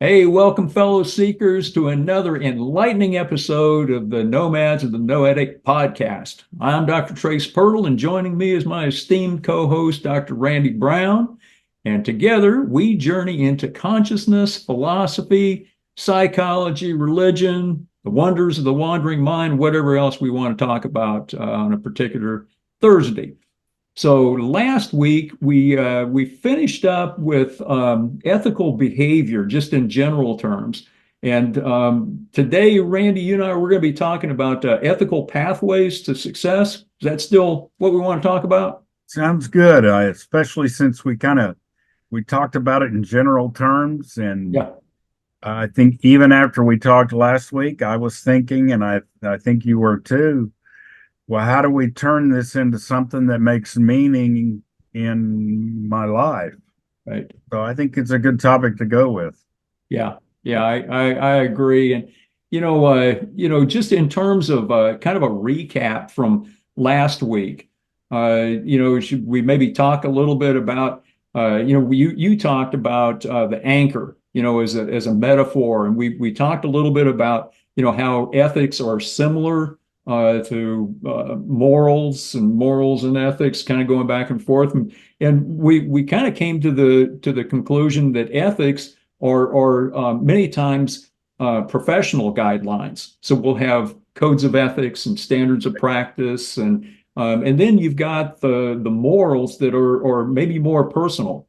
Hey, welcome, fellow seekers, to another enlightening episode of the Nomads of the Noetic podcast. I'm Dr. Trace Pirtle, and joining me is my esteemed co host, Dr. Randel Brown. And together we journey into consciousness, philosophy, psychology, religion, the wonders of the wandering mind, whatever else we want to talk about on a particular Thursday. So last week we finished up with ethical behavior, just in general terms. And today, Randy, you and I, we're going to be talking about ethical pathways to success. Is that still what we want to talk about? Sounds good. Especially since we talked about it in general terms, and Yeah. I think even after we talked last week, I was thinking, and I think you were too. Well, how do we turn this into something that makes meaning in my life? Right. So I think it's a good topic to go with. Yeah. Yeah. I agree. And just in terms of kind of a recap from last week, should we maybe talk a little bit about, you talked about the anchor, as a metaphor, and we talked a little bit about, how ethics are similar to morals and ethics, kind of going back and forth, and we kind of came to the conclusion that ethics are many times professional guidelines. So we'll have codes of ethics and standards of practice, and then you've got the morals that are maybe more personal,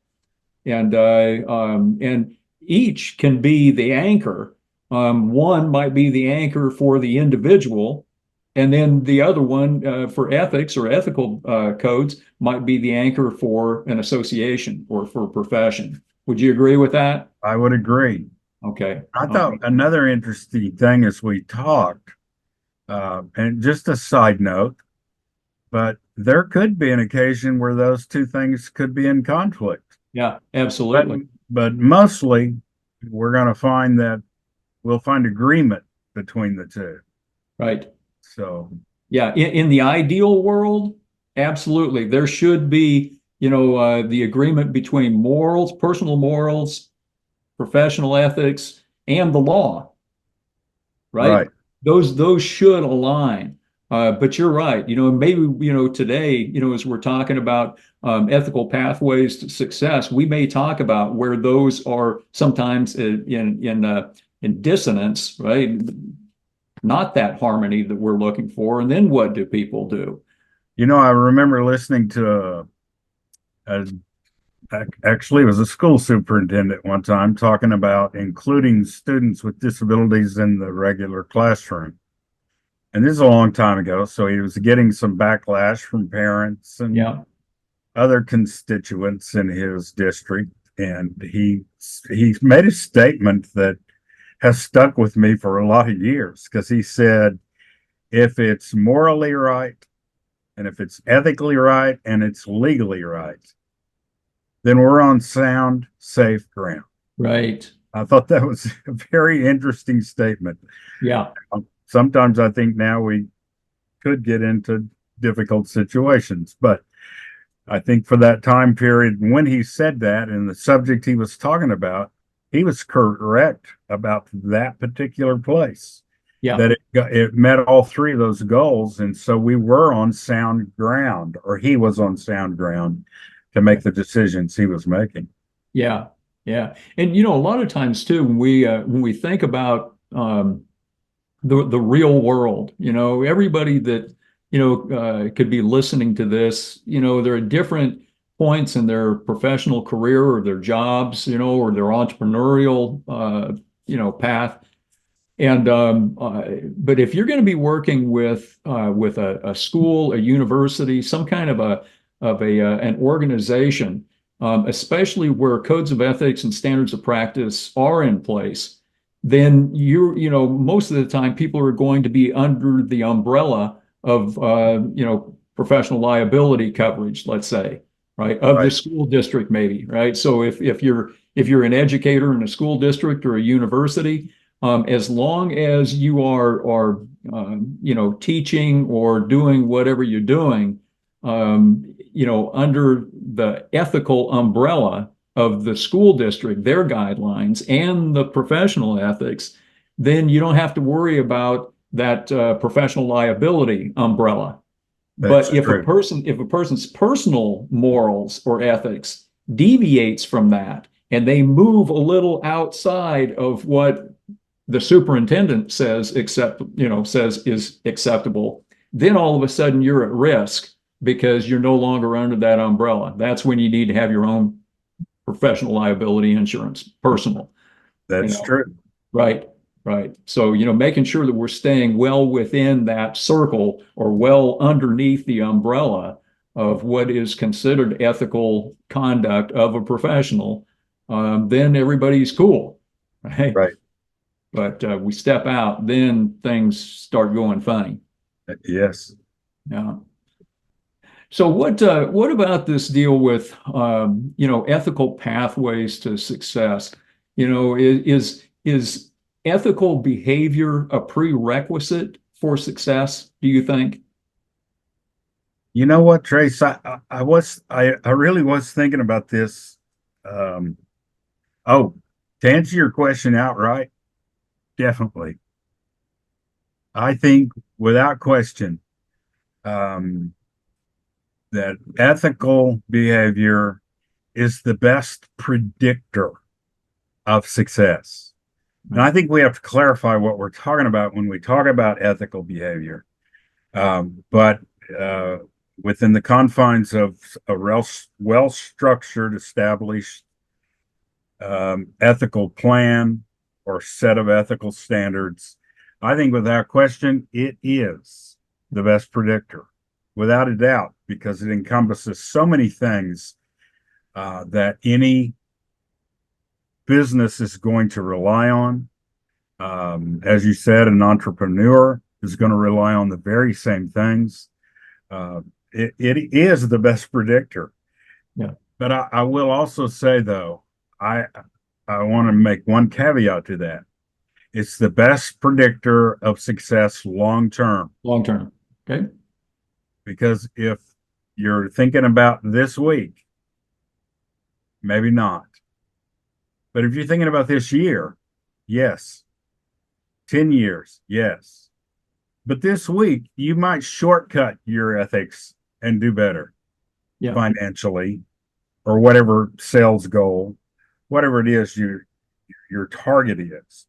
and each can be the anchor. One might be the anchor for the individual, and then the other one for ethics or ethical codes might be the anchor for an association or for a profession. Would you agree with that? I would agree. Okay. I thought another interesting thing as we talked, and just a side note, but there could be an occasion where those two things could be in conflict. Yeah, But absolutely. but mostly we're going to find that we'll find agreement between the two. Right. So Yeah. In the ideal world, absolutely. There should be, the agreement between morals, personal morals, professional ethics, and the law, right? right. Those should align. But you're right. Maybe today, as we're talking about ethical pathways to success, we may talk about where those are sometimes in dissonance, right? Not that harmony that we're looking for. And then what do people do? I remember listening to a actually it was a school superintendent one time talking about including students with disabilities in the regular classroom. And this is a long time ago, so he was getting some backlash from parents and Yeah. other constituents in his district. And he made a statement that has stuck with me for a lot of years because he said, if it's morally right and if it's ethically right and it's legally right, then we're on sound, safe ground. Right. I thought that was a very interesting statement. Yeah. Sometimes I think now we could get into difficult situations, but I think for that time period when he said that and the subject he was talking about, he was correct about that particular place. Yeah. That it met all three of those goals, and so we were on sound ground, or he was on sound ground to make the decisions he was making. Yeah. Yeah. And a lot of times too, when we think about the real world, everybody that could be listening to this, they're at different points in their professional career or their jobs, or their entrepreneurial path. And but if you're going to be working with a school, a university, some kind of a an organization, especially where codes of ethics and standards of practice are in place, then most of the time people are going to be under the umbrella of professional liability coverage, let's say, right, of the Right. school district, maybe, right? So if you're an educator in a school district or a university, as long as you are teaching or doing whatever you're doing, under the ethical umbrella, of the school district, their guidelines, and the professional ethics, then you don't have to worry about that professional liability umbrella. That's But if true. if a person's personal morals or ethics deviates from that, and they move a little outside of what the superintendent says is acceptable, then all of a sudden you're at risk because you're no longer under that umbrella. That's when you need to have your own professional liability insurance, personal, you That's know. true. Right, right. So, making sure that we're staying well within that circle or well underneath the umbrella of what is considered ethical conduct of a professional, then everybody's cool, right? Right. But we step out, then things start going funny. Yes. Yeah. So what about this deal with ethical pathways to success? Is ethical behavior a prerequisite for success, do you think? You know what, Trace? I really was thinking about this. Um, oh, to answer your question outright, definitely. I think without question, um, that ethical behavior is the best predictor of success. And I think we have to clarify what we're talking about when we talk about ethical behavior. But uh, within the confines of a well structured, established ethical plan or set of ethical standards, I think without question, it is the best predictor, without a doubt, because it encompasses so many things that any business is going to rely on. As you said, an entrepreneur is going to rely on the very same things. It is the best predictor. Yeah. But I will also say, though, I I want to make one caveat to that. It's the best predictor of success long term. Long term. Okay. Because if you're thinking about this week, maybe not. But if you're thinking about this year, yes. 10 years, yes. But this week, you might shortcut your ethics and do better Yeah. financially or whatever sales goal, whatever it is your target is.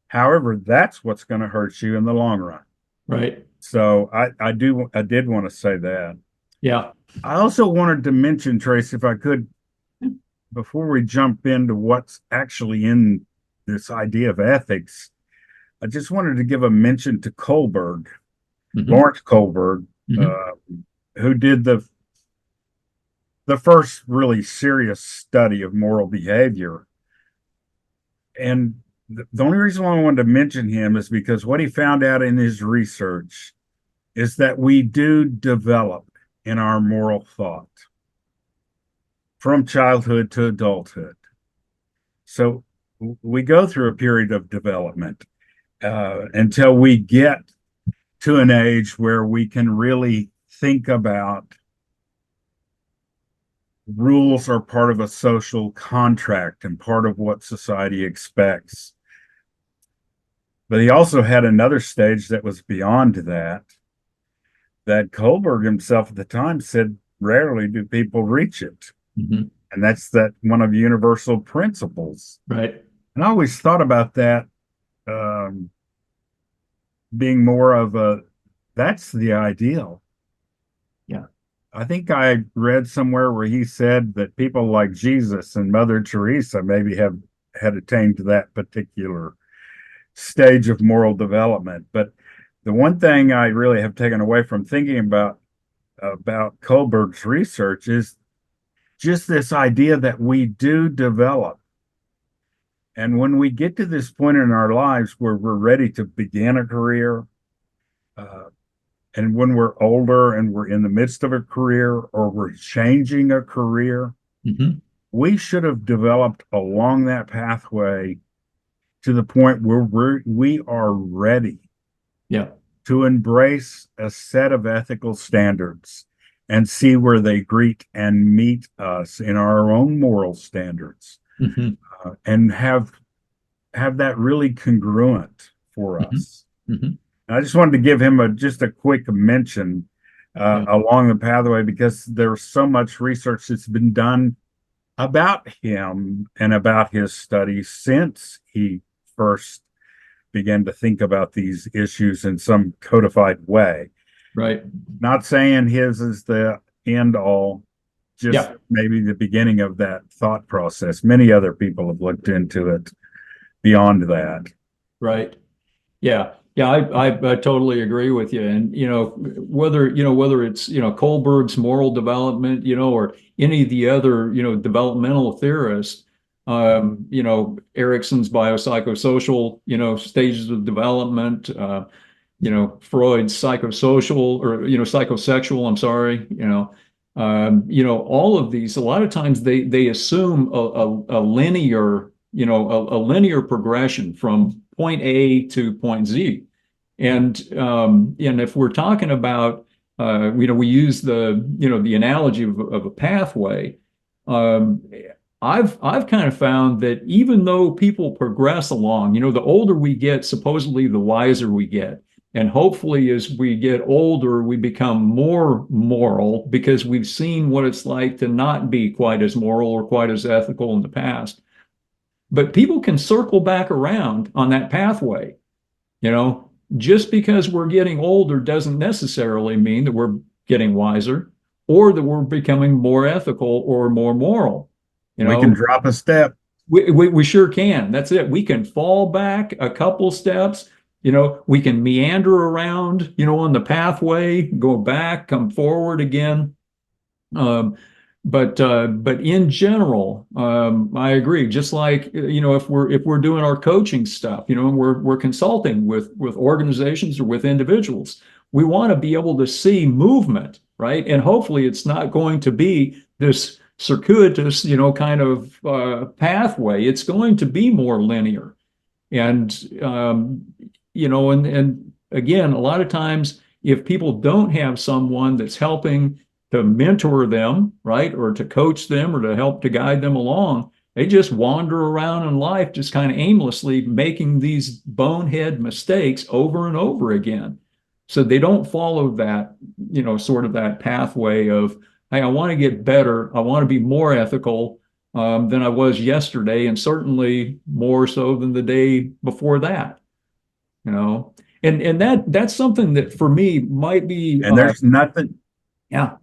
However, that's what's going to hurt you in the long run. Right. So I did want to say that. Yeah. I also wanted to mention, Trace, if I could, before we jump into what's actually in this idea of ethics, I just wanted to give a mention to Kohlberg, Hmm. Lawrence Kohlberg, Hmm. uh, who did the first really serious study of moral behavior. And the only reason why I wanted to mention him is because what he found out in his research is that we do develop in our moral thought from childhood to adulthood. So we go through a period of development until we get to an age where we can really think about rules are part of a social contract and part of what society expects. But he also had another stage that was beyond that, that Kohlberg himself at the time said, rarely do people reach it. Hmm. And that's that one of universal principles. Right. And I always thought about that um, being more of that's the ideal. Yeah. I think I read somewhere where he said that people like Jesus and Mother Teresa maybe have had attained to that particular stage of moral development. But the one thing I really have taken away from thinking about Kohlberg's research is just this idea that we do develop. And when we get to this point in our lives where we're ready to begin a career, uh, and when we're older and we're in the midst of a career or we're changing a career, Hmm. we should have developed along that pathway to the point where we are ready Yeah. to embrace a set of ethical standards and see where they greet and meet us in our own moral standards, Hmm. and have that really congruent for Hmm. us. Hmm. I just wanted to give him just a quick mention Yeah. along the pathway, because there's so much research that's been done about him and about his studies since he first began to think about these issues in some codified way. Right. Not saying his is the end all, just Yeah. maybe the beginning of that thought process. Many other people have looked into it beyond that. Right. Yeah, yeah, I totally agree with you. And whether it's Kohlberg's moral development, or any of the other developmental theorists, Erickson's biopsychosocial stages of development, Freud's psychosocial or psychosexual. I'm sorry, all of these. A lot of times they assume a linear a linear progression from point A to point Z. And if we're talking about, we use the analogy of a pathway. Um, I've kind of found that even though people progress along, the older we get, supposedly the wiser we get. And hopefully, as we get older, we become more moral because we've seen what it's like to not be quite as moral or quite as ethical in the past. But people can circle back around on that pathway. You know, just because we're getting older doesn't necessarily mean that we're getting wiser or that we're becoming more ethical or more moral. You We can know, drop a step. we sure can. That's it. We can fall back a couple steps. We can meander around, on the pathway, go back, come forward again. Um, but in general, I agree. Just like if we're doing our coaching stuff, and we're consulting with organizations or with individuals, we want to be able to see movement, right? And hopefully, it's not going to be this circuitous, kind of pathway. It's going to be more linear, and and again, a lot of times, if people don't have someone that's helping to mentor them, right, or to coach them, or to help to guide them along, they just wander around in life, just kind of aimlessly making these bonehead mistakes over and over again. So they don't follow that, sort of that pathway of, hey, I want to get better. I want to be more ethical than I was yesterday, and certainly more so than the day before that. You know, and that's something that for me might be, And there's nothing, yeah,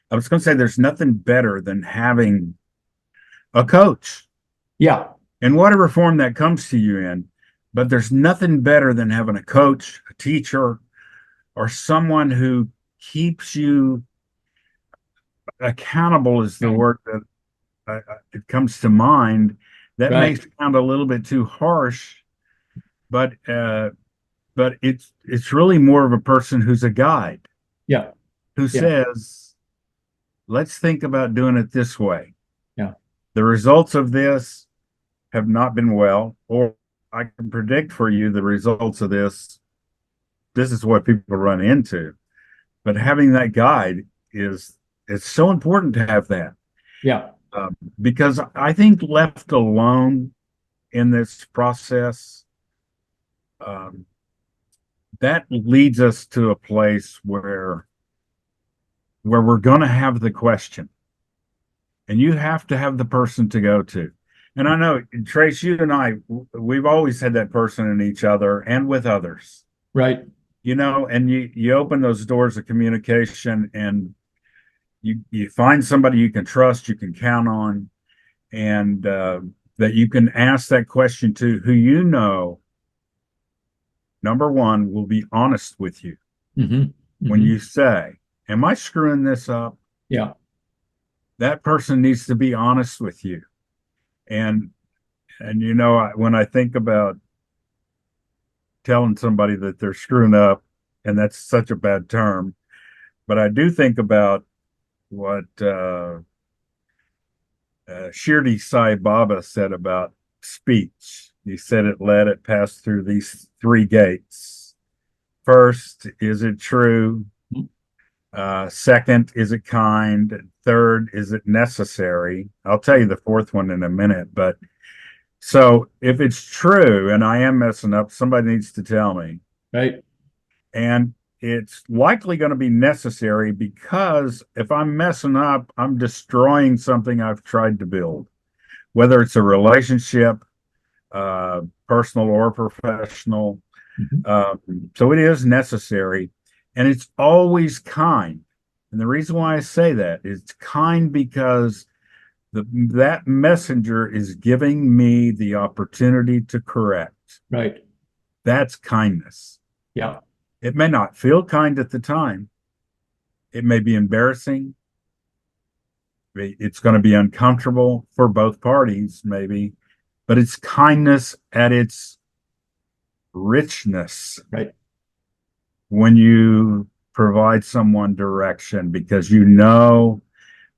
I was going to say, there's nothing better than having a coach yeah, in whatever form that comes to you in. But there's nothing better than having a coach, a teacher, or someone who keeps you accountable, is the yeah, word that it comes to mind. That may right, sound a little bit too harsh, but it's really more of a person who's a guide, yeah, who yeah, says, let's think about doing it this way. yeah, The results of this have not been well, or I can predict for you the results of this. This is what people run into. But having that guide is it's so important to have that, yeah, because I think left alone in this process, um, that leads us to a place where we're going to have the question, and you have to have the person to go to. And I know, Trace, you and I, we've always had that person in each other and with others, right, and you open those doors of communication, and you find somebody you can trust, you can count on, and that you can ask that question to, who number one, will be honest with you hmm, when hmm, you say, am I screwing this up? yeah, That person needs to be honest with you. And when I think about telling somebody that they're screwing up, and that's such a bad term, but I do think about what Shirdi Sai Baba said about speech. He said, let it pass through these three gates. First, is it true? Second, is it kind? Third, is it necessary? I'll tell you the fourth one in a minute. But so if it's true and I am messing up, somebody needs to tell me. Right. And it's likely going to be necessary because if I'm messing up, I'm destroying something I've tried to build, whether it's a relationship, personal or professional. Mhm. So it is necessary, and it's always kind. And the reason why I say that is it's kind because that messenger is giving me the opportunity to correct. Right. That's kindness. Yeah. It may not feel kind at the time. It may be embarrassing. It's going to be uncomfortable for both parties, maybe, but it's kindness at its richness Right. when you provide someone direction because you know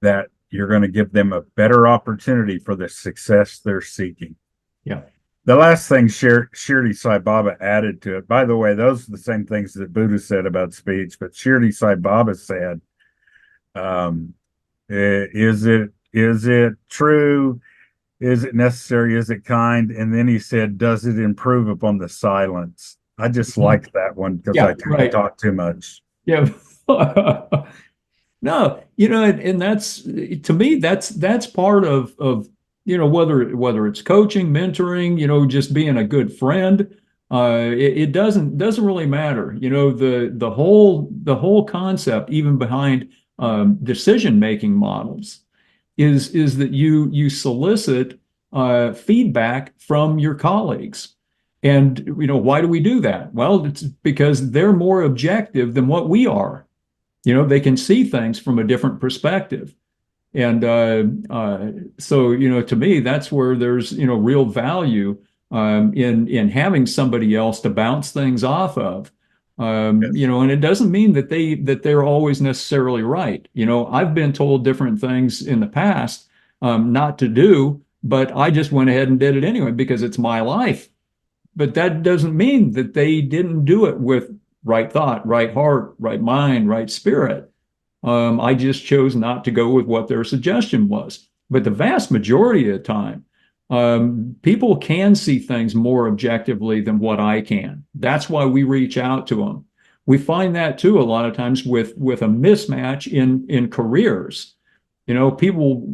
that you're going to give them a better opportunity for the success they're seeking. Yeah. The last thing Shirdi Sai Baba added to it, by the way, those are the same things that Buddha said about speech, but Shirdi Sai Baba said, um, is it true? Is it necessary? Is it kind? And then he said, does it improve upon the silence? I just Mhm. like that one because Yeah. I tend to Right. talk too much. Yeah. No, and that's to me, that's part of whether it's coaching, mentoring, just being a good friend. It doesn't really matter. The whole concept, even behind decision making models, is that you solicit feedback from your colleagues. And why do we do that? Well, it's because they're more objective than what we are. They can see things from a different perspective. And so, to me, that's where there's, real value in having somebody else to bounce things off of. Yes. And it doesn't mean that they're always necessarily right. I've been told different things in the past not to do, but I just went ahead and did it anyway because it's my life. But that doesn't mean that they didn't do it with right thought, right heart, right mind, right spirit. I just chose not to go with what their suggestion was. But the vast majority of the time, people can see things more objectively than what I can. That's why we reach out to them. We find that too a lot of times with a mismatch in careers. People,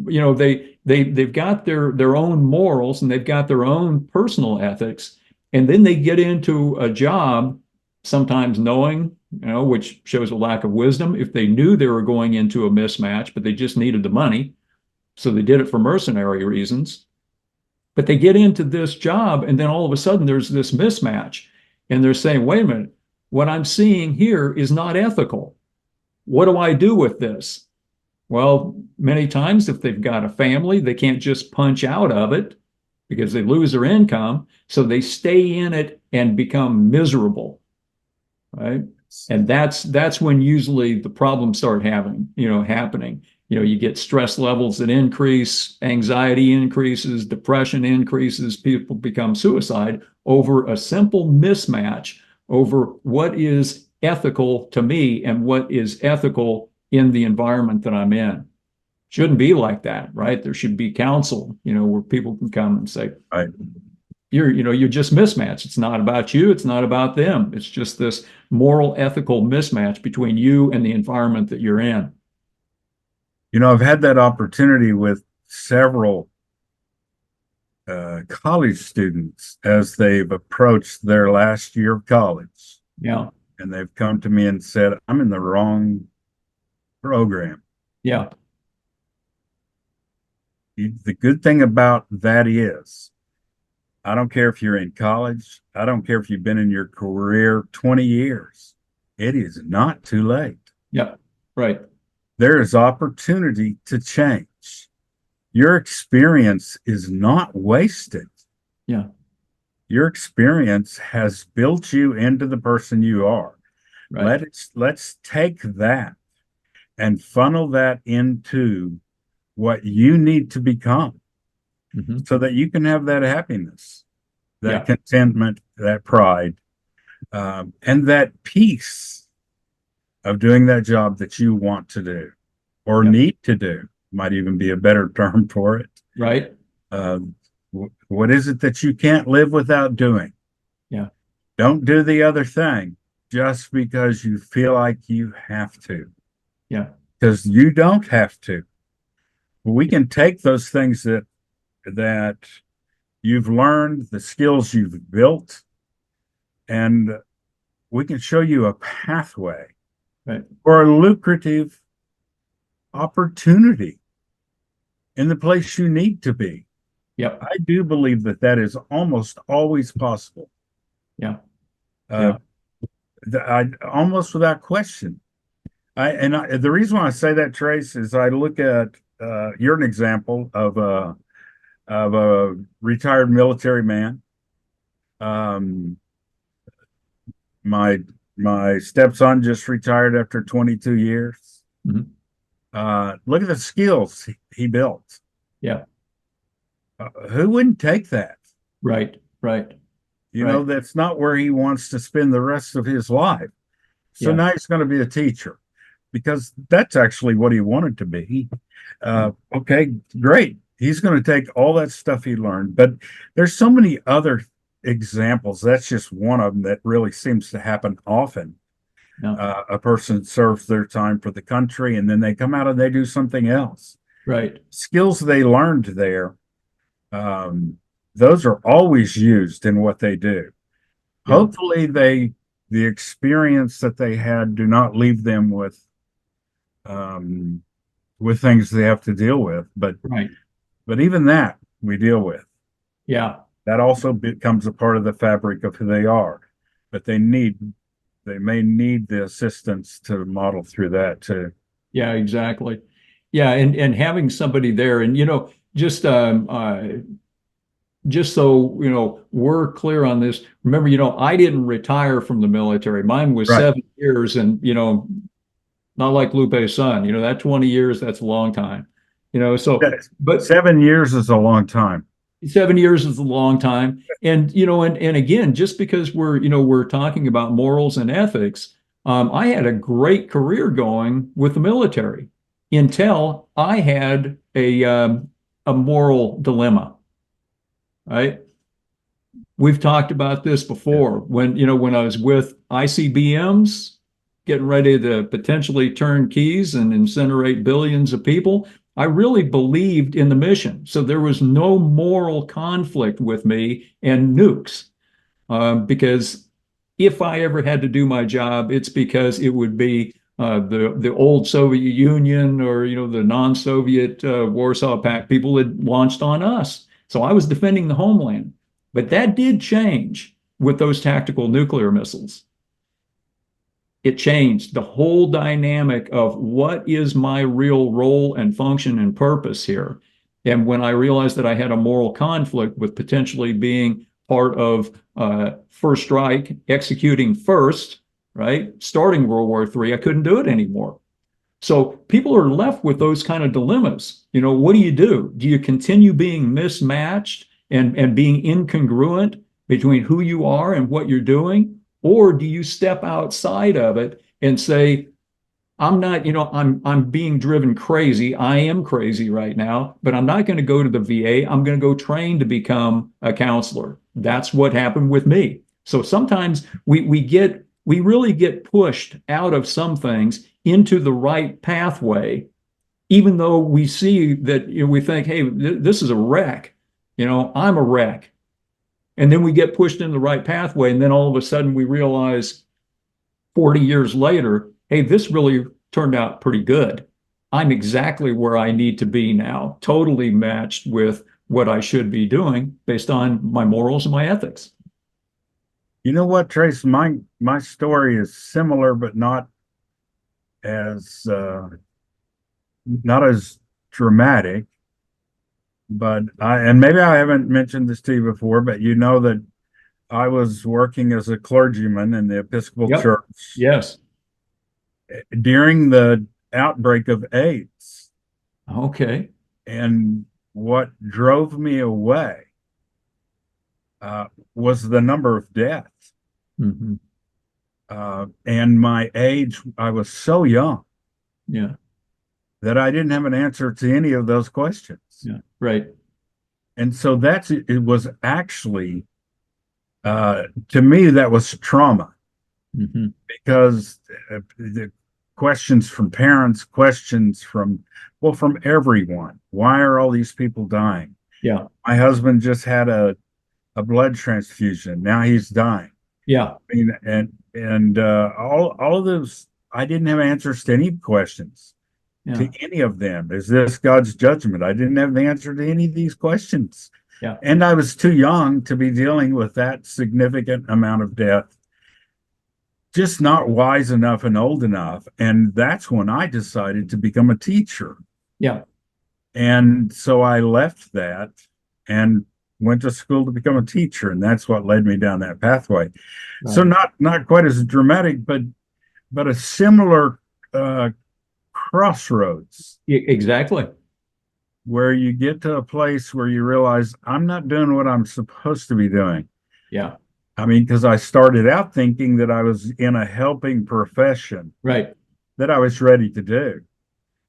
they've got their own morals and they've got their own personal ethics, and then they get into a job, sometimes knowing, which shows a lack of wisdom. If they knew they were going into a mismatch, but they just needed the money, so they did it for mercenary reasons. But they get into this job, and then all of a sudden there's this mismatch, and they're saying, "Wait a minute, what I'm seeing here is not ethical. What do I do with this?" Well, many times if they've got a family, they can't just punch out of it because they lose their income. So they stay in it and become miserable, right? And that's when usually the problems start happening. You get stress levels that increase, anxiety increases, depression increases, people become suicide over a simple mismatch over what is ethical to me and what is ethical in the environment that I'm in. Shouldn't be like that, right? There should be counsel, where people can come and say, Right. you're just mismatched. It's not about you. It's not about them. It's just this moral, ethical mismatch between you and the environment that you're in. I've had that opportunity with several college students as they've approached their last year of college. Yeah. And they've come to me and said, I'm in the wrong program. Yeah. The good thing about that is, I don't care if you're in college, I don't care if you've been in your career 20 years, it is not too late. Yeah. Right. There is opportunity to change. Your experience is not wasted. Yeah. Your experience has built you into the person you are. Right. Let's take that and funnel that into what you need to become Hmm. so that you can have that happiness, that Yeah. contentment, that pride, and that peace of doing that job that you want to do or Yeah. need to do, might even be a better term for it. Right. Uh, what is it that you can't live without doing? Yeah. Don't do the other thing just because you feel like you have to, Yeah. because you don't have to. We can take those things that you've learned, the skills you've built, and we can show you a pathway Right. or a lucrative opportunity in the place you need to be. Yep. I do believe that that is almost always possible. Yeah. Uh, Yeah. almost without question. The reason why I say that, Trace, is I look at you're an example of a retired military man. Um, my my stepson just retired after 22 years. Mhm. Look at the skills he built. Yeah. Who wouldn't take that? Right. Right. You know, Right. that's not where he wants to spend the rest of his life. So Yeah. now he's going to be a teacher because that's actually what he wanted to be. Okay, great. He's going to take all that stuff he learned, but there's so many other examples. That's just one of them that really seems to happen often. Yeah. A person serves their time for the country and then they come out and they do something else. Right. Skills they learned there, um, those are always used in what they do. Yeah. Hopefully, the experience that they had do not leave them um, with things they have to deal with. Right. But even that we deal with. Yeah. That also becomes a part of the fabric of who they are. But they may need the assistance to model through that too. Yeah. Exactly. Yeah. And having somebody there, and just so we're clear on this. Remember, I didn't retire from the military. Mine was Right. 7 years, and not like Lupe's son. That 20 years, that's a long time. So, Yes. but 7 years is a long time. 7 years is a long time. And again, just because we're talking about morals and ethics, I had a great career going with the military until I had a moral dilemma, right? We've talked about this Yeah. before when I was with ICBMs, getting ready to potentially turn keys and incinerate billions of people. I really believed in the mission. So there was no moral conflict with me and nukes, because if I ever had to do my job, it's because it would be the old Soviet Union or the non-Soviet Warsaw Pact people had launched on us. So I was defending the homeland. But that did change with those tactical nuclear missiles. It changed the whole dynamic of what is my real role and function and purpose here. And when I realized that I had a moral conflict with potentially being part of First Reich, executing first, right, starting World War III, I couldn't do it anymore. So people are left with those kind of dilemmas. What do you do? Do you continue being mismatched and being incongruent between who you are and what you're doing? Or do you step outside of it and say, I'm not, I'm being driven crazy. I am crazy right now, but I'm not going to go to the VA. I'm going to go train to become a counselor. That's what happened with me. So sometimes we really get pushed out of some things into the right pathway, even though we see that we think, hey, this is a wreck. I'm a wreck. And then we get pushed in the right pathway, and then all of a sudden we realize 40 years later, hey, this really turned out pretty good. I'm exactly where I need to be now, totally matched with what I should be doing based on my morals and my ethics. You know what, Trace? My story is similar, but as not as dramatic. But and maybe I haven't mentioned this to you before, but you know that I was working as a clergyman in the Episcopal Yep. Church Yes. during the outbreak of AIDS. Okay. And what drove me away uh, was the number of deaths. Mm-hmm. And my age, I was so young Yeah. that I didn't have an answer to any of those questions. Yeah. Right. And so it was actually, to me, that was trauma Hmm. because the questions from parents, questions from everyone. Why are all these people dying? Yeah. My husband just had a blood transfusion. Now he's dying. Yeah. I mean, and all of those, I didn't have answers to any questions, to Yeah. any of them. Is this God's judgment? I didn't have the answer to any of these questions. Yeah. And I was too young to be dealing with that significant amount of death, just not wise enough and old enough. And that's when I decided to become a teacher. Yeah. And so I left that and went to school to become a teacher. And that's what led me down that pathway. So Right. not quite as dramatic, but a similar crossroads Exactly. where you get to a place where you realize I'm not doing what I'm supposed to be doing. Yeah. I mean, because I started out thinking that I was in a helping profession Right. that I was ready to do.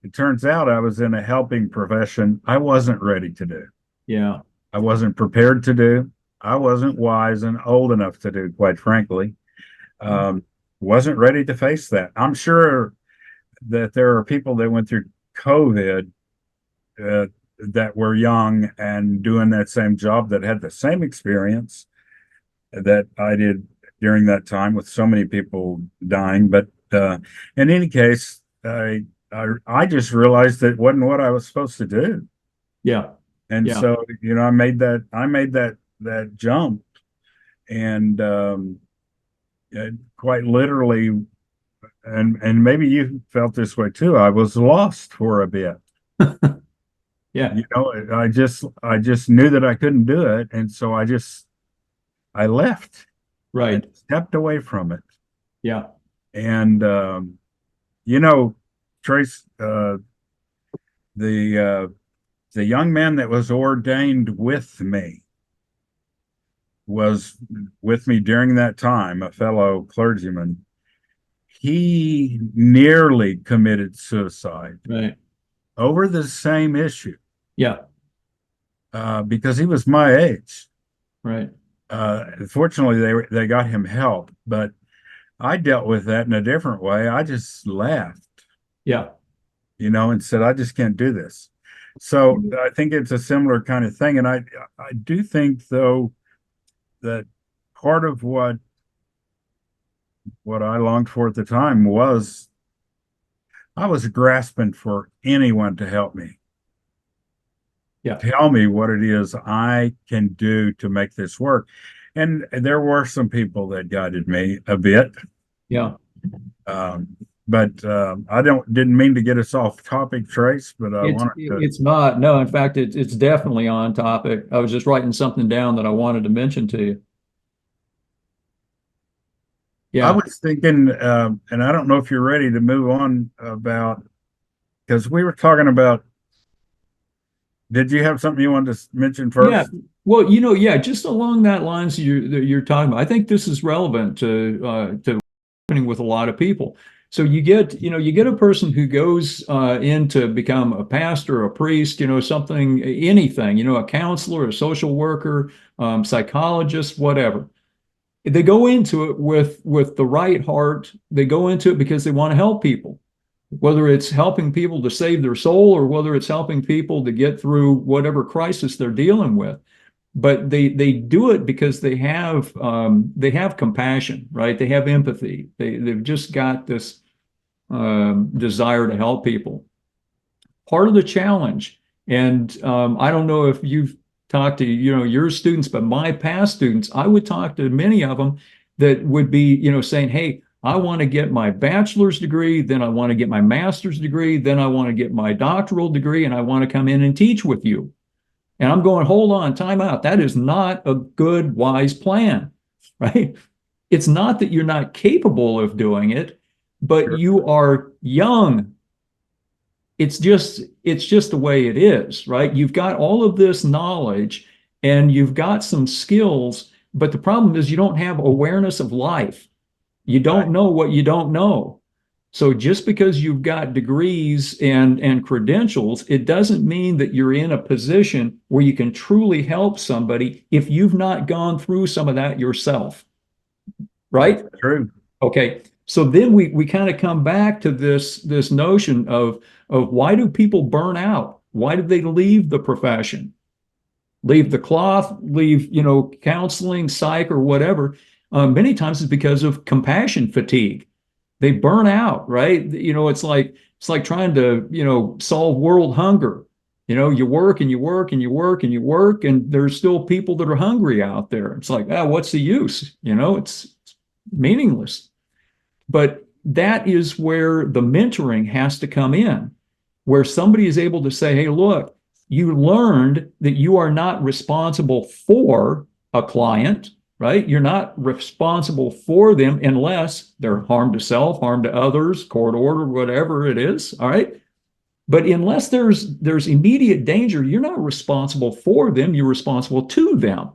It turns out I was in a helping profession I wasn't ready to do. Yeah. I wasn't prepared to do. I wasn't wise and old enough to do, quite frankly. Um, wasn't ready to face that. I'm sure that there are people that went through COVID uh, that were young and doing that same job that had the same experience that I did during that time with so many people dying. But in any case, I just realized that it wasn't what I was supposed to do. Yeah. And Yeah. so, I made that jump and quite literally, and maybe you felt this way too. I was lost for a bit. Yeah. I just knew that I couldn't do it, and so I left. I Right. stepped away from it, Yeah. and you know, Trace, the uh, the young man that was ordained with me was with me during that time, a fellow clergyman. He nearly committed suicide Right. over the same issue Yeah. because he was my age. Right. Fortunately, they got him help, but I dealt with that in a different way. I just left, Yeah. and said, I just can't do this. So I think it's a similar kind of thing. And I do think, though, that part of what I longed for at the time was I was grasping for anyone to help me, Yeah. tell me what it is I can do to make this work. And there were some people that guided me a bit. Yeah. Um, but I didn't mean to get us off topic, Trace, but I It's wanted to. it's not. No, in fact, it's definitely on topic. I was just writing something down that I wanted to mention to you. I Yeah. was thinking, and I don't know if you're ready to move on about because we were talking about. Did you have something you wanted to mention Yeah. first? Well, yeah, just along that lines that you're talking about. I think this is relevant to happening with a lot of people. So you get a person who goes in to become a pastor, a priest, something, anything, a counselor, a social worker, psychologist, whatever. They go into it with the right heart. They go into it because they want to help people, whether it's helping people to save their soul or whether it's helping people to get through whatever crisis they're dealing with. But they do it because they have compassion, right? They have empathy. They've just got this desire to help people. Part of the challenge, and I don't know if you've talked to your students, but my past students, I would talk to many of them that would be saying, "Hey, I want to get my bachelor's degree, then I want to get my master's degree, then I want to get my doctoral degree, and I want to come in and teach with you." And I'm going, hold on, time out. That is not a good, wise plan, right? It's not that you're not capable of doing it, but Sure. you are young. It's just the way it is, right? You've got all of this knowledge and you've got some skills, but the problem is you don't have awareness of life. You Right. don't know what you don't know. So just because you've got degrees and credentials, it doesn't mean that you're in a position where you can truly help somebody if you've not gone through some of that yourself, That's right? true. Okay. So then we kind of come back to this notion of why do people burn out? Why do they leave the profession? Leave the cloth, leave, counseling, psych, or whatever. Many times it's because of compassion fatigue. They burn out, right? It's like trying to, solve world hunger. You work and you work and you work and you work, and there's still people that are hungry out there. It's like, what's the use? It's meaningless. But that is where the mentoring has to come in, where somebody is able to say, hey, look, you learned that you are not responsible for a client, right? You're not responsible for them unless they're harm to self, harm to others, court order, whatever it is. All right. But unless there's immediate danger, you're not responsible for them, you're responsible to them.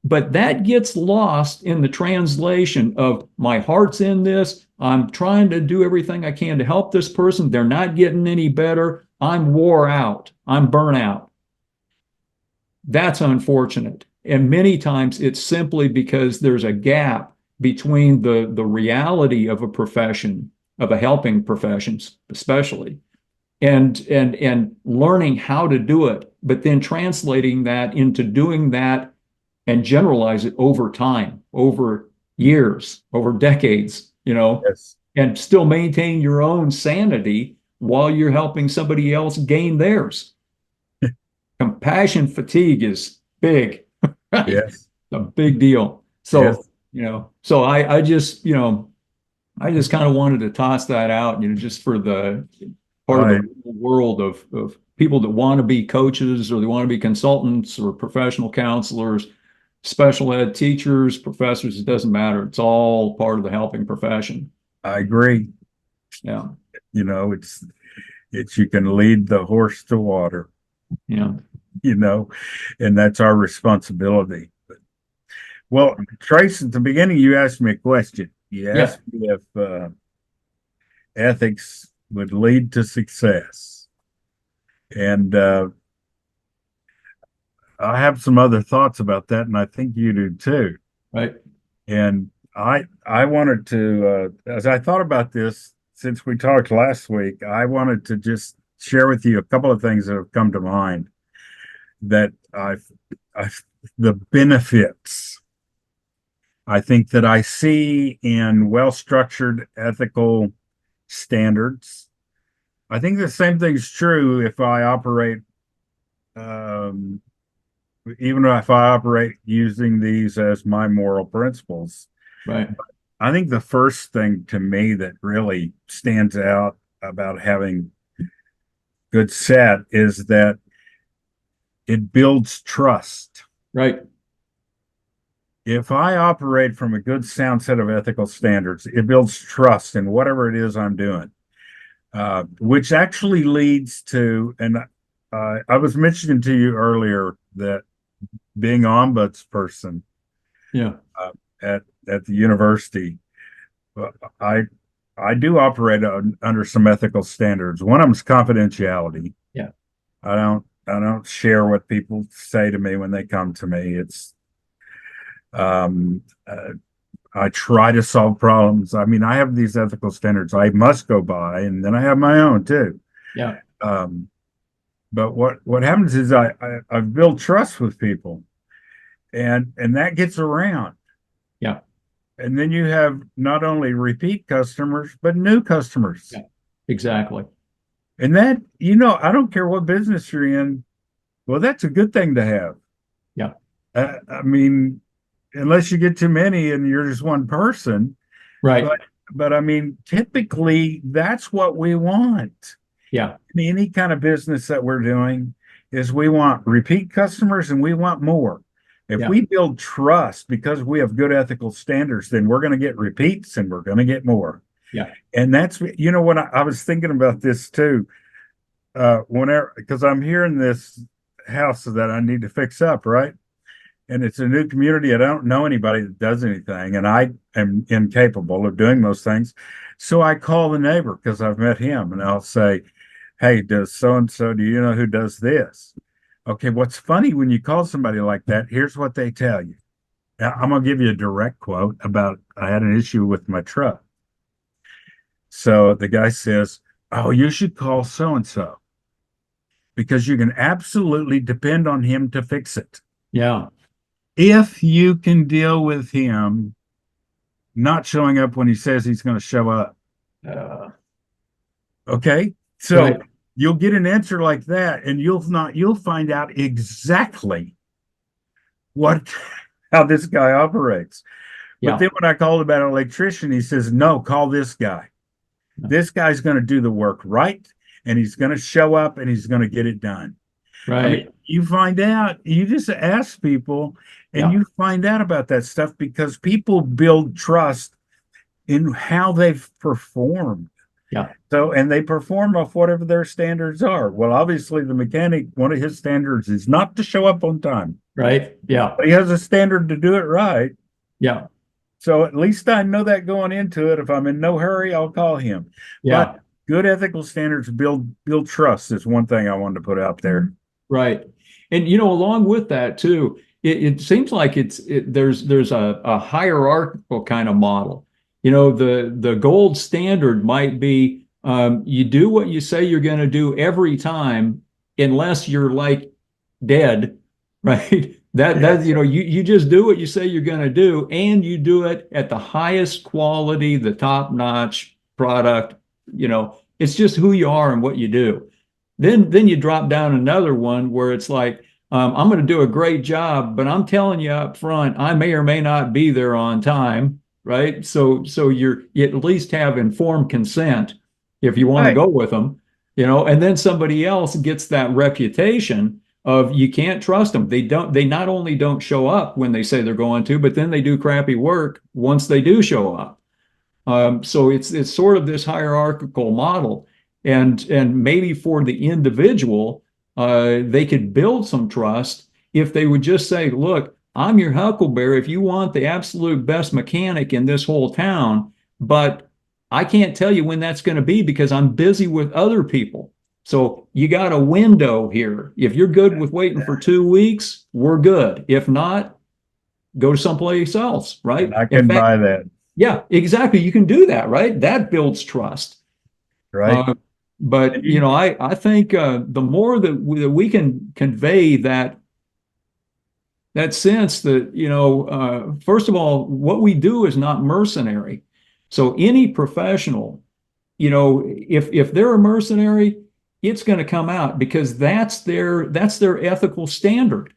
But that gets lost in the translation of my heart's in this. I'm trying to do everything I can to help this person. They're not getting any better. I'm wore out. I'm burnout. That's unfortunate. And many times it's simply because there's a gap between the reality of a profession, of a helping profession, especially, and learning how to do it, but then translating that into doing that and generalize it over time, over years, over decades, Yes. and still maintain your own sanity while you're helping somebody else gain theirs. Compassion fatigue is big, right? Yes. A big deal. So, Yes. so I just kind of wanted to toss that out, just for the part of I the world of people that want to be coaches or they want to be consultants or professional counselors, special ed teachers, professors, it doesn't matter. It's all part of the helping profession. I agree. Yeah. It's you can lead the horse to water, Yeah. you know, and that's our responsibility. Well, Trace, at the beginning, you asked me a question. You Yeah. asked me if ethics would lead to success. And I have some other thoughts about that, and I think you do too. Right. And I wanted to, as I thought about this since we talked last week, I wanted to just share with you a couple of things that have come to mind that I've the benefits I think that I see in well-structured ethical standards. I think the same thing's true if I operate, um, even if I operate using these as my moral principles. Right. I think the first thing to me that really stands out about having good set is that it builds trust. Right. If I operate from a good, sound set of ethical standards, it builds trust in whatever it is I'm doing, which actually leads to, and I was mentioning to you earlier that being ombudsperson Yeah. uh, at the university, uh, I I do operate under some ethical standards. One of them is confidentiality. Yeah. I don't share what people say to me when they come to me. It's um, I try to solve problems. I mean, I have these ethical standards I must go by, and then I have my own too. Yeah. Um, but what happens is I've built trust with people, and that gets around. Yeah. And then you have not only repeat customers, but new customers. Yeah. Exactly. And that, I don't care what business you're in. Well, that's a good thing to have. Yeah. I mean, unless you get too many and you're just one person. Right. But I mean, typically that's what we want. Yeah. In any kind of business that we're doing is we want repeat customers and we want more. If Yeah. we build trust because we have good ethical standards, then we're going to get repeats and we're going to get more. Yeah. And that's, when I was thinking about this too, whenever, because I'm here in this house that I need to fix up, right? and it's a new community. I don't know anybody that does anything, and I am incapable of doing those things. So I call the neighbor because I've met him, and I'll say, "Hey, does so and so? Do you know who does this?" Okay, what's funny when you call somebody like that? Here's what they tell you. Now, I'm gonna give you a direct quote about I had an issue with my truck. So the guy says, "Oh, you should call so and so because you can absolutely depend on him to fix it. Yeah. If you can deal with him not showing up when he says he's going to show up." Uh, Okay. So right. you'll get an answer like that, and you'll find out exactly what how this guy operates. But Yeah. then when I called about an electrician, he says, "No, call this guy. This guy's going to do the work right, and he's going to show up and he's going to get it done." I mean, Right. you find out, you just ask people and Yeah. you find out about that stuff because people build trust in how they've performed. Yeah. So, and they perform off whatever their standards are. Well, obviously, the mechanic, one of his standards is not to show up on time, Right. Yeah. but he has a standard to do it right. Yeah. So at least I know that going into it. If I'm in no hurry, I'll call him. Yeah. But good ethical standards build trust is one thing I wanted to put out there. Right. And along with that too, it seems like there's a hierarchical kind of model. The gold standard might be you do what you say you're going to do every time, unless you're like dead, right? That Yes. you just do what you say you're going to do, and you do it at the highest quality, the top-notch product. It's just who you are and what you do. Then you drop down another one where it's like, I'm going to do a great job, but I'm telling you up front, I may or may not be there on time, right? So you at least have informed consent if you want to Right. go with them, and then somebody else gets that reputation of you can't trust them. They not only don't show up when they say they're going to, but then they do crappy work once they do show up. So it's sort of this hierarchical model, and maybe for the individual, they could build some trust if they would just say, "Look, I'm your Huckleberry. If you want the absolute best mechanic in this whole town, but I can't tell you when that's going to be because I'm busy with other people. So you got a window here. If you're good with waiting for 2 weeks, we're good. If not, go to someplace else, And right?" I In can fact, buy that. yeah, exactly. You can do that, right? That builds trust. Right. Uh, but And you, I think the more that we can convey that sense that first of all, what we do is not mercenary. So any professional, if they're a mercenary, it's going to come out because that's their ethical standard.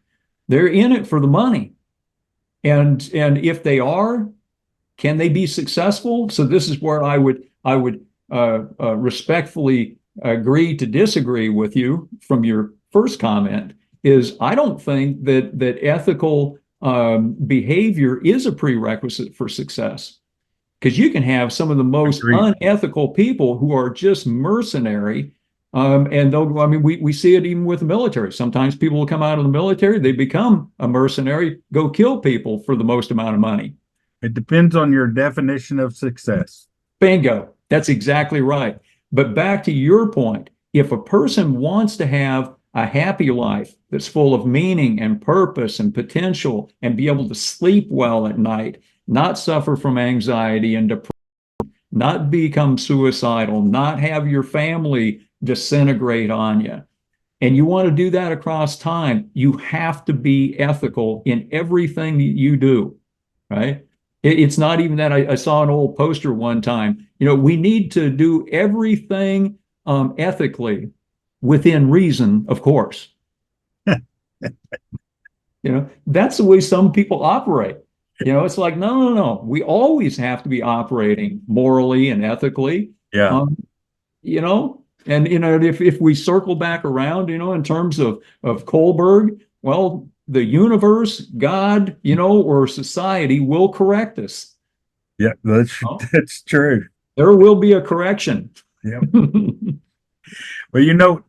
They're in it for the money, and if they are, can they be successful? So this is where I would respectfully agree to disagree with you from your first comment. Is I don't think that ethical behavior is a prerequisite for success, because you can have some of the most agree. unethical people who are just mercenary. And they'll, I mean, we see it even with the military. Sometimes people will come out of the military, they become a mercenary, go kill people for the most amount of money. It depends on your definition of success. Bingo. That's exactly right. But back to your point, if a person wants to have a happy life that's full of meaning and purpose and potential and be able to sleep well at night, not suffer from anxiety and depression, not become suicidal, not have your family disintegrate on you, and you want to do that across time, you have to be ethical in everything that you do, right? It's not even that. I saw an old poster one time. We need to do everything ethically within reason, of course. That's the way some people operate. It's like, no, no, no. We always have to be operating morally and ethically. Yeah. Um, and if we circle back around, in terms of Kohlberg, well, the universe, God, or society will correct us. Yeah. Oh, That's true. there will be a correction. Yeah. Well,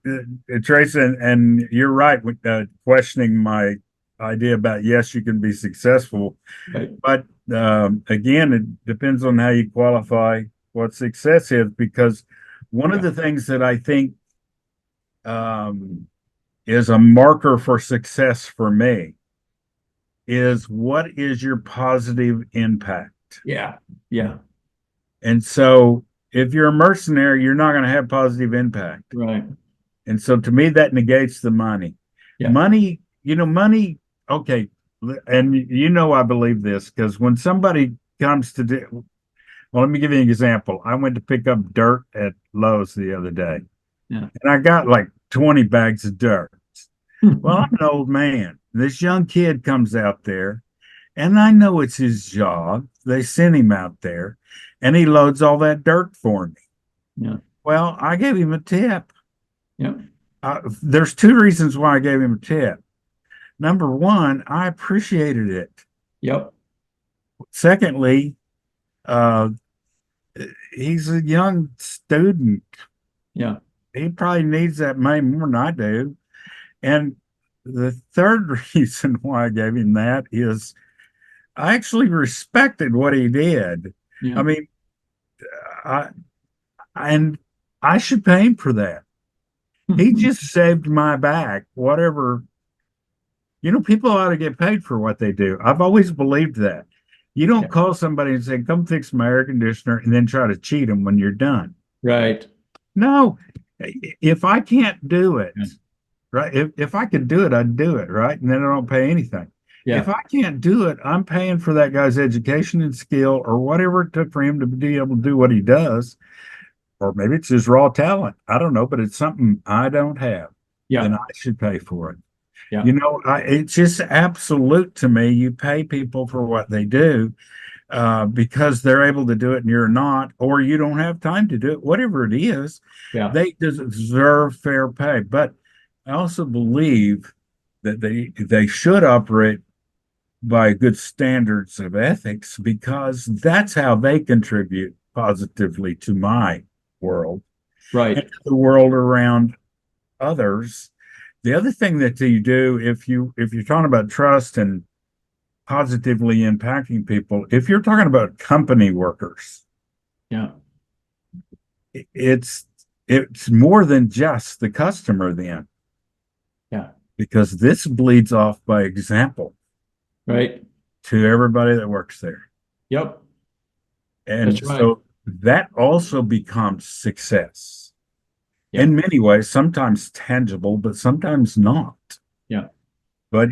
Trace, and you're right with questioning my idea about yes, you can be successful, Right. but again, it depends on how you qualify what success is. Because one of Yeah. the things that I think um, is a marker for success for me is what is your positive impact? Yeah. Yeah. And so if you're a mercenary, you're not going to have positive impact. Right. And so to me, that negates the money. Yeah. Money, money, okay. And I believe this because when somebody comes to do, well, let me give you an example. I went to pick up dirt at Lowe's the other day Yeah. and I got like 20 bags of dirt. Well, I'm an old man. This young kid comes out there and I know it's his job. They sent him out there and he loads all that dirt for me. Yeah. Well, I gave him a tip. Yeah. There's two reasons why I gave him a tip. Number one, I appreciated it. Yep. Secondly, uh, he's a young student. Yeah. He probably needs that money more than I do. And the third reason why I gave him that is I actually respected what he did. I Yeah. mean, I and I should pay him for that. He just saved my back. Whatever, people ought to get paid for what they do. I've always believed that. You don't Yeah. call somebody and say, "Come fix my air conditioner," and then try to cheat them when you're done. Right. No, if I can't do it, Yeah. right? If I could do it, I'd do it, right? And then I don't pay anything. If Yeah. I can't do it, I'm paying for that guy's education and skill or whatever it took for him to be able to do what he does. Or maybe it's his raw talent. I don't know, but it's something I don't have. Then Yeah. I should pay for it. Yeah. It's just absolute to me. You pay people for what they do because they're able to do it and you're not, or you don't have time to do it. Whatever it is, Yeah. they deserve fair pay. But I also believe that they should operate by good standards of ethics because that's how they contribute positively to my world and Right. to the world around others. The other thing that you do if you're talking about trust and positively impacting people, if you're talking about company workers, Yeah. it's it's more than just the customer then, Yeah. because this bleeds off by example Right. to everybody that works there. Yep. That's And right. so that also becomes success Yeah. in many ways, sometimes tangible, but sometimes not. Yeah. But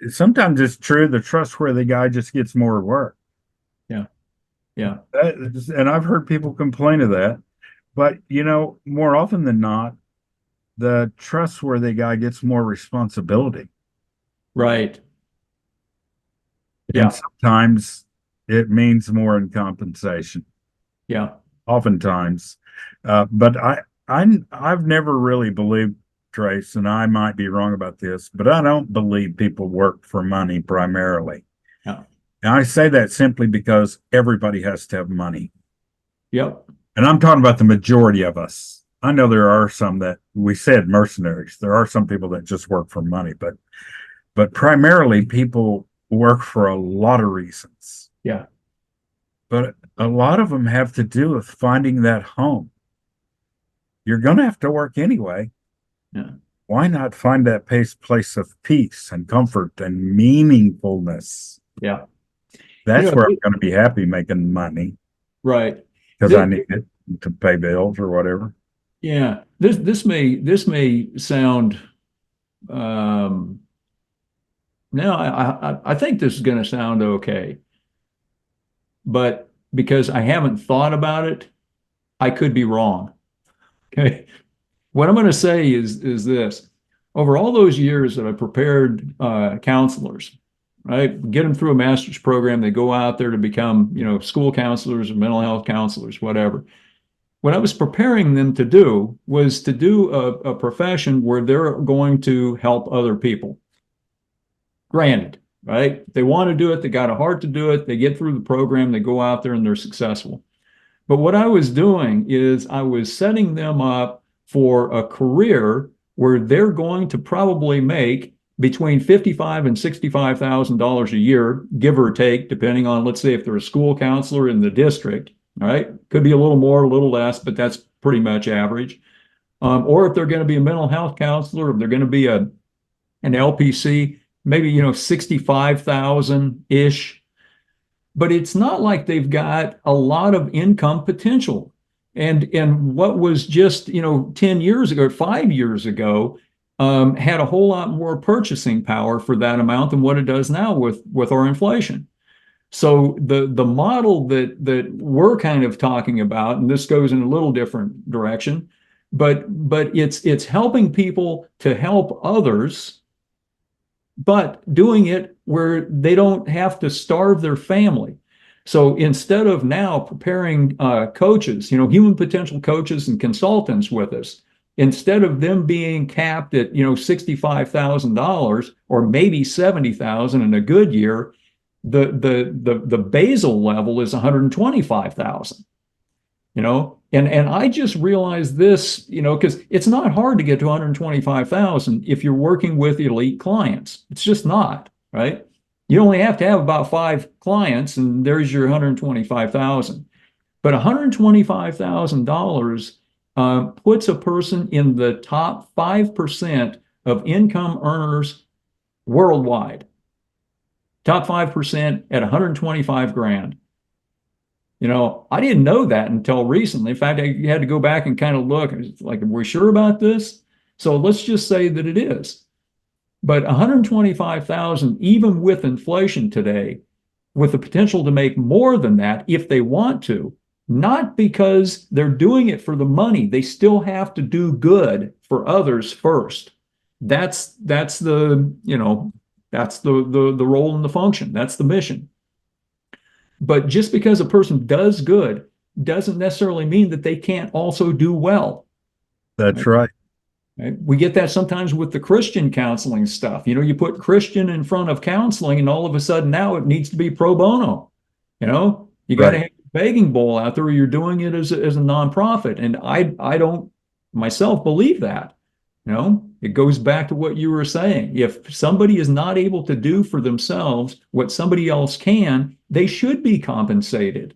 sometimes it's true the trustworthy guy just gets more work. Yeah. Yeah. And I've heard people complain of that. But more often than not, the trustworthy guy gets more responsibility. Right. And Yeah. sometimes it means more in compensation. Yeah. Oftentimes. But I've never really believed, Trace, and I might be wrong about this, but I don't believe people work for money primarily. Yeah. And I say that simply because everybody has to have money. Yep. And I'm talking about the majority of us. I know there are some that we said mercenaries. There are some people that just work for money, but primarily people work for a lot of reasons. Yeah. But a lot of them have to do with finding that home. You're going to have to work anyway. Yeah. Why not find that place of peace and comfort and meaningfulness? Yeah. That's where I'm going to be happy making money Right. because I need it to pay bills or whatever. Yeah. This may sound now I think this is going to sound okay, but because I haven't thought about it, I could be wrong. Okay. What I'm going to say is this. Over all those years that I prepared counselors, right? Get them through a master's program. They go out there to become, school counselors or mental health counselors, whatever. What I was preparing them to do was to do a profession where they're going to help other people. Granted, right? They want to do it. They got a heart to do it. They get through the program. They go out there and they're successful. But what I was doing is I was setting them up for a career where they're going to probably make between $55,000 and $65,000 a year, give or take, depending on, let's say, if they're a school counselor in the district. All right, could be a little more, a little less, but that's pretty much average. Or if they're going to be a mental health counselor, if they're going to be an LPC, maybe 65,000 ish. But it's not like they've got a lot of income potential. And what was just 10 years ago, 5 years ago, had a whole lot more purchasing power for that amount than what it does now with our inflation. So the model that we're kind of talking about, and this goes in a little different direction, but it's helping people to help others, but doing it where they don't have to starve their family. So instead of now preparing coaches, human potential coaches and consultants with us, instead of them being capped at $65,000 or maybe 70,000 in a good year, the basal level is 125,000. And I just realized this, because it's not hard to get to 125,000 if you're working with elite clients. It's just not, right? You only have to have about 5 clients, and there's your 125,000. But $125,000 puts a person in the top 5% of income earners worldwide. Top 5% at 125 grand. I didn't know that until recently. In fact, I had to go back and kind of look. Like, are we sure about this? So let's just say that it is. But 125,000, even with inflation today, with the potential to make more than that if they want to, not because they're doing it for the money. They still have to do good for others first. That's the role and the function. That's the mission. But just because a person does good doesn't necessarily mean that they can't also do well. That's right. Right? We get that sometimes with the Christian counseling stuff. You put Christian in front of counseling, and all of a sudden now it needs to be pro bono. You got to have a begging bowl out there, or you're doing it as a nonprofit. And I don't myself believe that. It goes back to what you were saying. If somebody is not able to do for themselves what somebody else can, they should be compensated,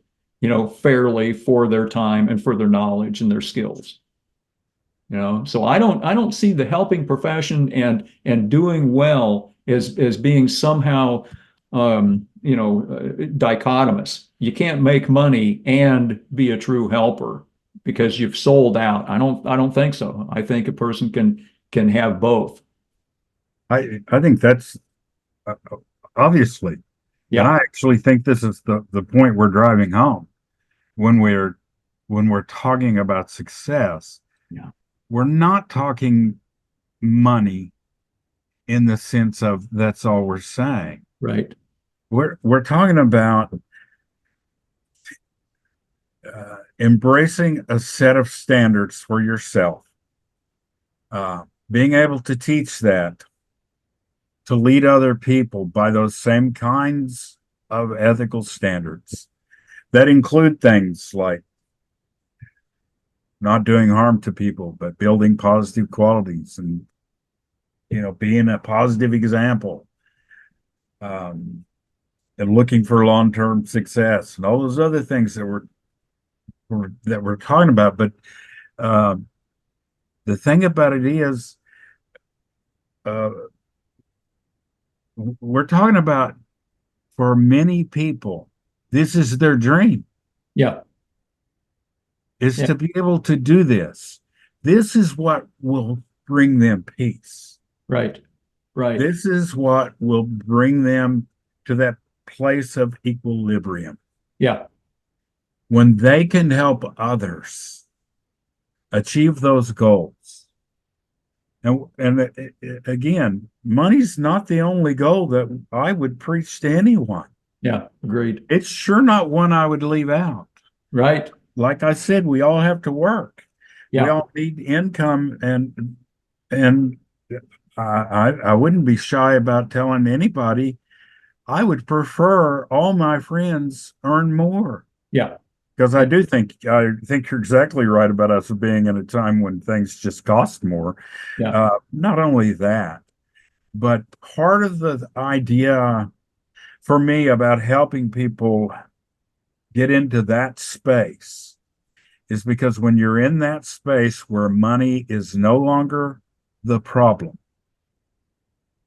fairly for their time and for their knowledge and their skills. So I don't see the helping profession and doing well as being somehow dichotomous. You can't make money and be a true helper because you've sold out. I don't think so. I think a person can have both. I think that's obviously, Yeah. and I actually think this is the point we're driving home when we're talking about success. Yeah. We're not talking money in the sense of that's all we're saying. Right. We're talking about embracing a set of standards for yourself, being able to teach that, to lead other people by those same kinds of ethical standards that include things like not doing harm to people, but building positive qualities and, being a positive example, and looking for long-term success and all those other things that we're talking about. But the thing about it is, we're talking about, for many people, this is their dream. Yeah. Is to be able to do this. This is what will bring them peace. Right. Right. This is what will bring them to that place of equilibrium. Yeah. When they can help others achieve those goals. And again, money's not the only goal that I would preach to anyone. Yeah. Agreed. It's sure not one I would leave out. Right. Like I said, we all have to work. Yeah. We all need income, and I wouldn't be shy about telling anybody I would prefer all my friends earn more. Yeah. Because I think you're exactly right about us being in a time when things just cost more. Yeah. Not only that, But part of the idea for me about helping people get into that space is because when you're in that space where money is no longer the problem,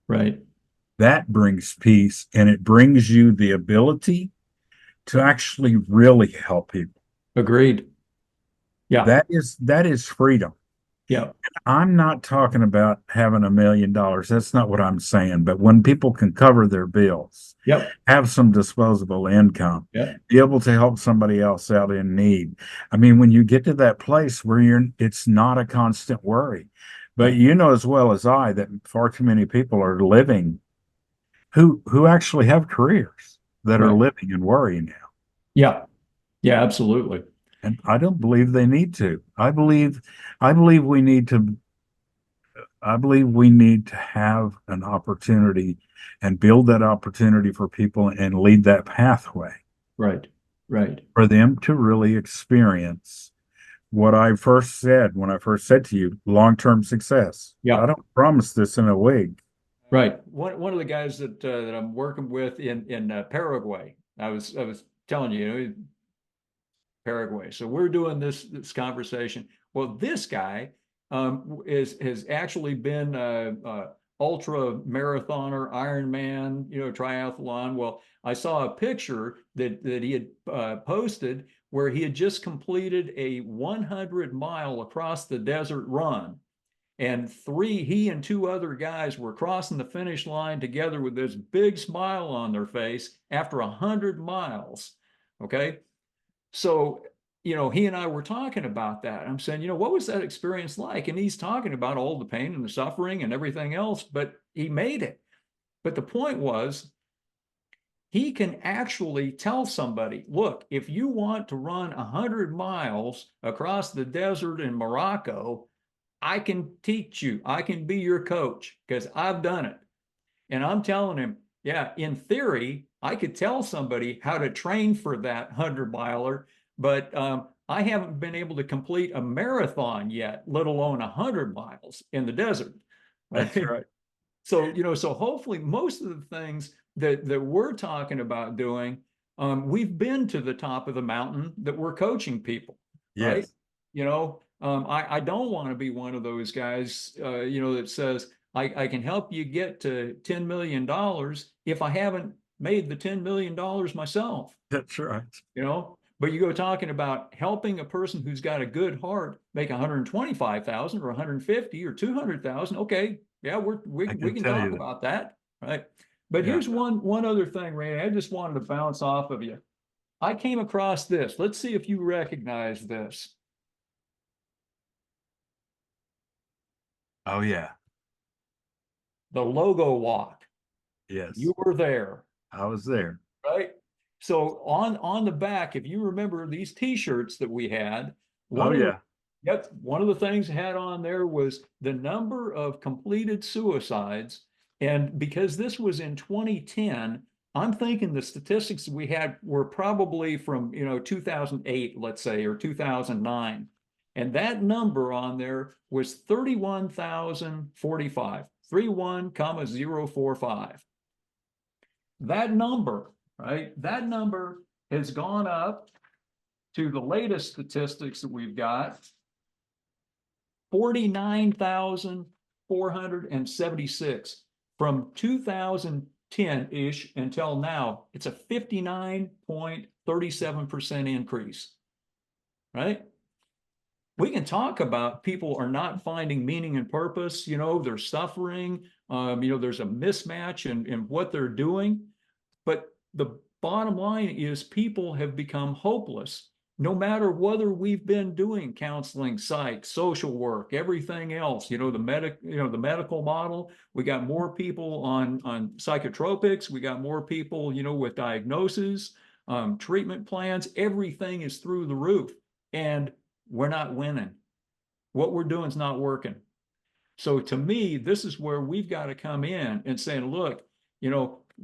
Right. that brings peace and it brings you the ability to actually really help people. Agreed. Yeah. That is freedom. Yeah. I'm not talking about having $1 million. That's not what I'm saying. But when people can cover their bills, Yep. have some disposable income, Yep. be able to help somebody else out in need. I mean, when you get to that place where it's not a constant worry. But Yeah. you know as well as I that far too many people are living who actually have careers that are Right. living and worrying now. Yeah. Yeah, absolutely. And I don't believe they need to. I believe we need to I believe we need to have an opportunity and build that opportunity for people and lead that pathway Right. Right. for them to really experience what I first said when I first said to you, long-term success. I Yeah. don't promise this in a week. Right. One of the guys that I'm working with in Paraguay, I was telling you, Paraguay. So we're doing this conversation. Well, this guy is has actually been ultra marathoner, Ironman, triathlon. Well, I saw a picture that he had posted where he had just completed a 100-mile across the desert run. And he and two other guys were crossing the finish line together with this big smile on their face after 100 miles. Okay. So, he and I were talking about that. I'm saying, what was that experience like? And he's talking about all the pain and the suffering and everything else, but he made it. But the point was, he can actually tell somebody, look, if you want to run 100 miles across the desert in Morocco, I can teach you. I can be your coach because I've done it. And I'm telling him, yeah, in theory, I could tell somebody how to train for that 100 miler, but I haven't been able to complete a marathon yet, let alone 100 miles in the desert. That's Right? right. So, so hopefully most of the things that we're talking about doing, we've been to the top of the mountain that we're coaching people, right? Yes. I don't want to be one of those guys, that says, I can help you get to $10 million if I haven't made the $10 million myself, That's right. but you go talking about helping a person who's got a good heart make 125,000 or 150 or 200,000. Okay. Yeah, we I we can can tell talk you that. about that. Right. But Yeah. here's one other thing, Ray. I just wanted to bounce off of you. I came across this. Let's see if you recognize this. Oh yeah. The logo walk. You Yes. were there. I was there. Right? So on the back, if you remember these T-shirts that we had, Oh one of the yeah. yep, one of the things had on there was the number of completed suicides. And because this was in 2010, I'm thinking the statistics we had were probably from 2008, let's say, or 2009. And that number on there was 31,045, 31,045. That number, right? That number has gone up to the latest statistics that we've got, 49,476 from 2010-ish until now. It's a 59.37% increase, right? We can talk about people are not finding meaning and purpose, they're suffering, there's a mismatch in what they're doing. But the bottom line is people have become hopeless, no matter whether we've been doing counseling, psych, social work, everything else. The medical model. We got more people on psychotropics. We got more people, with diagnosis, treatment plans. Everything is through the roof, and we're not winning. What we're doing is not working. So to me, this is where we've got to come in and saying, look,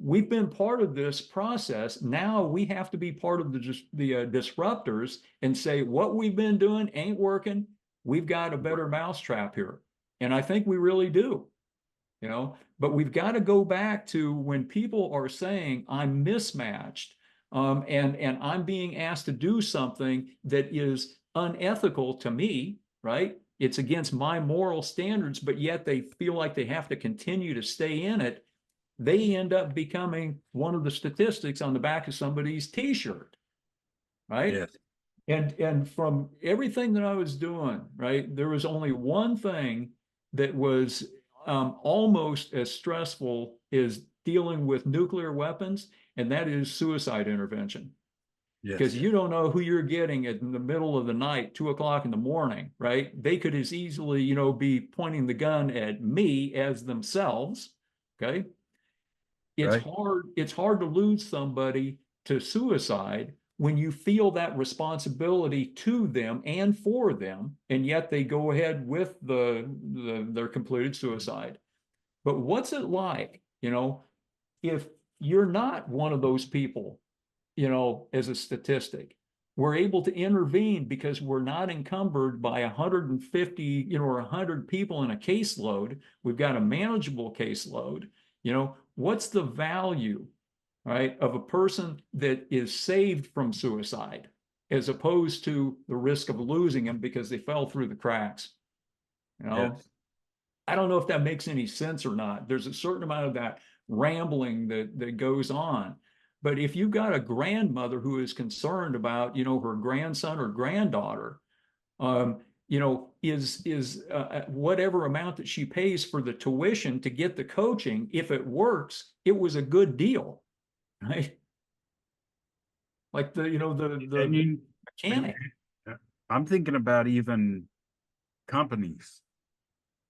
we've been part of this process. Now we have to be part of the disruptors and say what we've been doing ain't working. We've got a better mousetrap here, and I think we really do. But we've got to go back to when people are saying I'm mismatched, and I'm being asked to do something that is unethical to me, right? It's against my moral standards, but yet they feel like they have to continue to stay in it. They end up becoming one of the statistics on the back of somebody's t-shirt, right? Yes. And from everything that I was doing, right, there was only one thing that was almost as stressful as dealing with nuclear weapons, and that is suicide intervention. Because Yes. you don't know who you're getting in the middle of the night, 2 o'clock in the morning, right? They could as easily, be pointing the gun at me as themselves. Okay. Right. It's hard to lose somebody to suicide when you feel that responsibility to them and for them, and yet they go ahead with their completed suicide. But what's it like, if you're not one of those people, as a statistic? We're able to intervene because we're not encumbered by 150, or 100 people in a caseload. We've got a manageable caseload. What's the value, right, of a person that is saved from suicide as opposed to the risk of losing them because they fell through the cracks? You know, Yes. I don't know if that makes any sense or not. There's a certain amount of that rambling that goes on. But if you've got a grandmother who is concerned about, her grandson or granddaughter, is whatever amount that she pays for the tuition to get the coaching, if it works, it was a good deal, right? Like And the mechanic. I'm thinking about even companies.